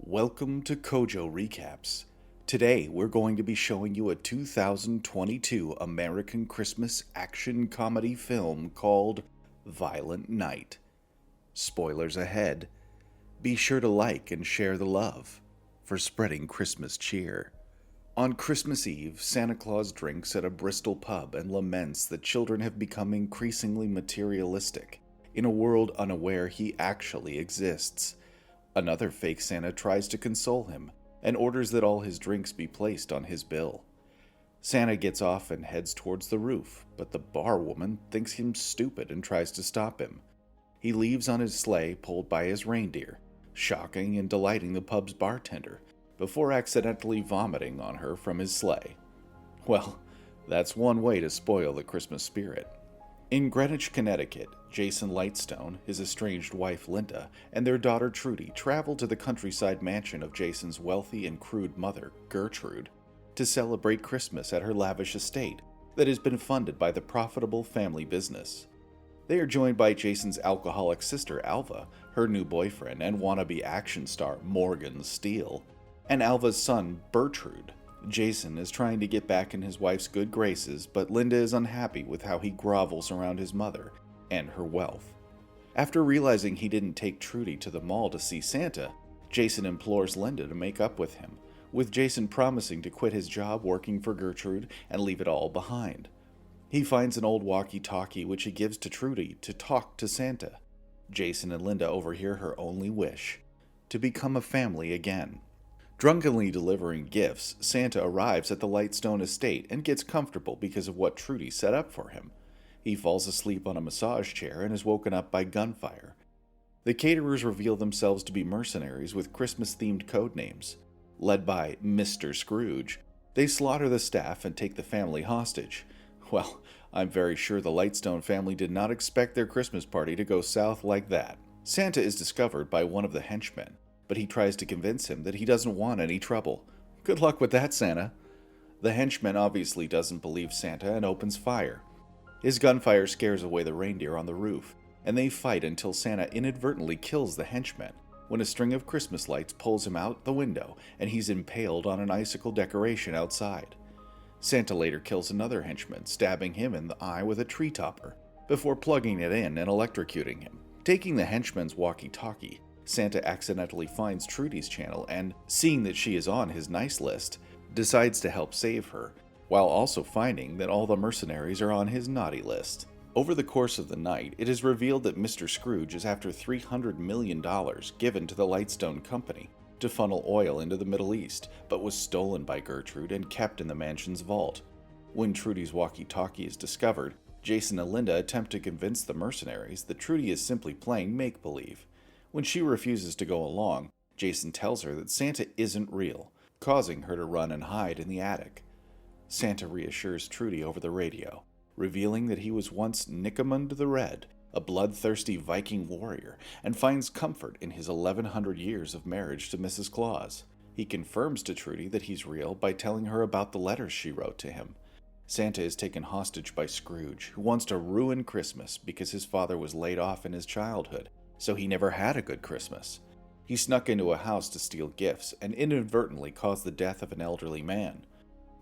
Welcome to Kojo Recaps. Today we're going to be showing you a 2022 American Christmas action comedy film called Violent Night. Spoilers ahead. Be sure to like and share the love for spreading Christmas cheer. On Christmas Eve, Santa Claus drinks at a Bristol pub and laments that children have become increasingly materialistic in a world unaware he actually exists. Another fake Santa tries to console him and orders that all his drinks be placed on his bill. Santa gets off and heads towards the roof, but the bar woman thinks him stupid and tries to stop him. He leaves on his sleigh pulled by his reindeer, shocking and delighting the pub's bartender, before accidentally vomiting on her from his sleigh. Well, that's one way to spoil the Christmas spirit. In Greenwich, Connecticut, Jason Lightstone, his estranged wife Linda, and their daughter Trudy travel to the countryside mansion of Jason's wealthy and crude mother, Gertrude, to celebrate Christmas at her lavish estate that has been funded by the profitable family business. They are joined by Jason's alcoholic sister Alva, her new boyfriend and wannabe action star Morgan Steele, and Alva's son Bertrude. Jason is trying to get back in his wife's good graces, but Linda is unhappy with how he grovels around his mother and her wealth. After realizing he didn't take Trudy to the mall to see Santa, Jason implores Linda to make up with him, with Jason promising to quit his job working for Gertrude and leave it all behind. He finds an old walkie-talkie which he gives to Trudy to talk to Santa. Jason and Linda overhear her only wish: to become a family again. Drunkenly delivering gifts, Santa arrives at the Lightstone estate and gets comfortable because of what Trudy set up for him. He falls asleep on a massage chair and is woken up by gunfire. The caterers reveal themselves to be mercenaries with Christmas-themed code names. Led by Mr. Scrooge, they slaughter the staff and take the family hostage. Well, I'm very sure the Lightstone family did not expect their Christmas party to go south like that. Santa is discovered by one of the henchmen, but he tries to convince him that he doesn't want any trouble. Good luck with that, Santa. The henchman obviously doesn't believe Santa and opens fire. His gunfire scares away the reindeer on the roof, and they fight until Santa inadvertently kills the henchman when a string of Christmas lights pulls him out the window and he's impaled on an icicle decoration outside. Santa later kills another henchman, stabbing him in the eye with a tree topper, before plugging it in and electrocuting him. Taking the henchman's walkie-talkie, Santa accidentally finds Trudy's channel and, seeing that she is on his nice list, decides to help save her, while also finding that all the mercenaries are on his naughty list. Over the course of the night, it is revealed that Mr. Scrooge is after $300 million given to the Lightstone Company to funnel oil into the Middle East, but was stolen by Gertrude and kept in the mansion's vault. When Trudy's walkie-talkie is discovered, Jason and Linda attempt to convince the mercenaries that Trudy is simply playing make-believe. When she refuses to go along, Jason tells her that Santa isn't real, causing her to run and hide in the attic. Santa reassures Trudy over the radio, revealing that he was once Nicomund the Red, a bloodthirsty Viking warrior, and finds comfort in his 1100 years of marriage to Mrs. Claus. He confirms to Trudy that he's real by telling her about the letters she wrote to him. Santa is taken hostage by Scrooge, who wants to ruin Christmas because his father was laid off in his childhood, so he never had a good Christmas. He snuck into a house to steal gifts and inadvertently caused the death of an elderly man.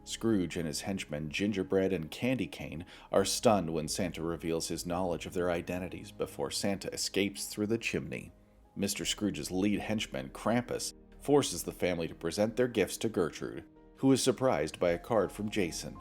Scrooge and his henchmen Gingerbread and Candy Cane are stunned when Santa reveals his knowledge of their identities before Santa escapes through the chimney. Mr. Scrooge's lead henchman, Krampus, forces the family to present their gifts to Gertrude, who is surprised by a card from Jason.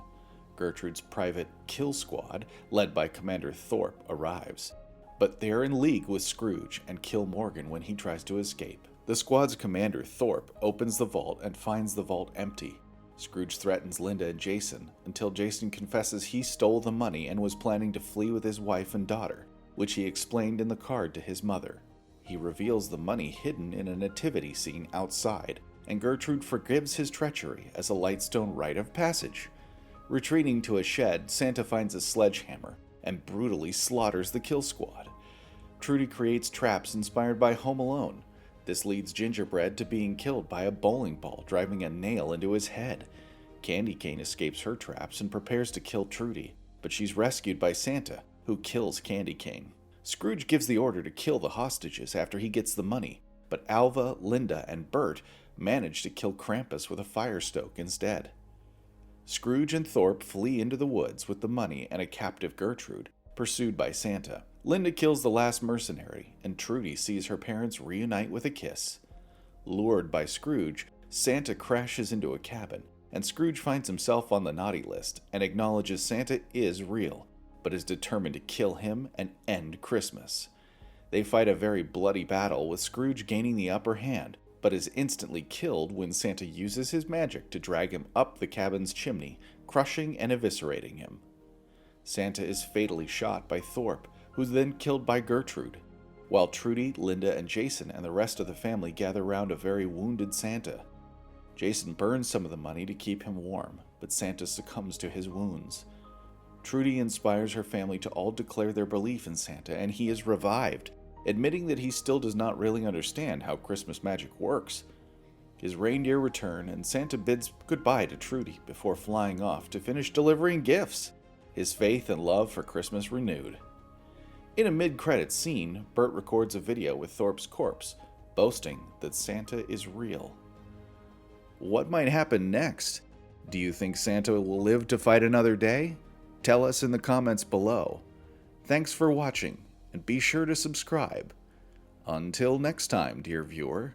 Gertrude's private kill squad, led by Commander Thorpe, arrives, but they are in league with Scrooge and kill Morgan when he tries to escape. The squad's commander, Thorpe, opens the vault and finds the vault empty. Scrooge threatens Linda and Jason until Jason confesses he stole the money and was planning to flee with his wife and daughter, which he explained in the card to his mother. He reveals the money hidden in a nativity scene outside, and Gertrude forgives his treachery as a Lightstone rite of passage. Retreating to a shed, Santa finds a sledgehammer and brutally slaughters the kill squad. Trudy creates traps inspired by Home Alone. This leads Gingerbread to being killed by a bowling ball driving a nail into his head. Candy Cane escapes her traps and prepares to kill Trudy, but she's rescued by Santa, who kills Candy Cane. Scrooge gives the order to kill the hostages after he gets the money, but Alva, Linda, and Bert manage to kill Krampus with a fire stoke instead. Scrooge and Thorpe flee into the woods with the money and a captive Gertrude, pursued by Santa. Linda kills the last mercenary, and Trudy sees her parents reunite with a kiss. Lured by Scrooge, Santa crashes into a cabin, and Scrooge finds himself on the naughty list and acknowledges Santa is real, but is determined to kill him and end Christmas. They fight a very bloody battle, with Scrooge gaining the upper hand, but is instantly killed when Santa uses his magic to drag him up the cabin's chimney, crushing and eviscerating him. Santa is fatally shot by Thorpe, who's then killed by Gertrude, while Trudy, Linda, and Jason and the rest of the family gather round a very wounded Santa. Jason burns some of the money to keep him warm, but Santa succumbs to his wounds. Trudy inspires her family to all declare their belief in Santa, and he is revived, admitting that he still does not really understand how Christmas magic works. His reindeer return, and Santa bids goodbye to Trudy before flying off to finish delivering gifts, his faith and love for Christmas renewed. In a mid-credits scene, Bert records a video with Thorpe's corpse, boasting that Santa is real. What might happen next? Do you think Santa will live to fight another day? Tell us in the comments below. Thanks for watching, and be sure to subscribe. Until next time, dear viewer.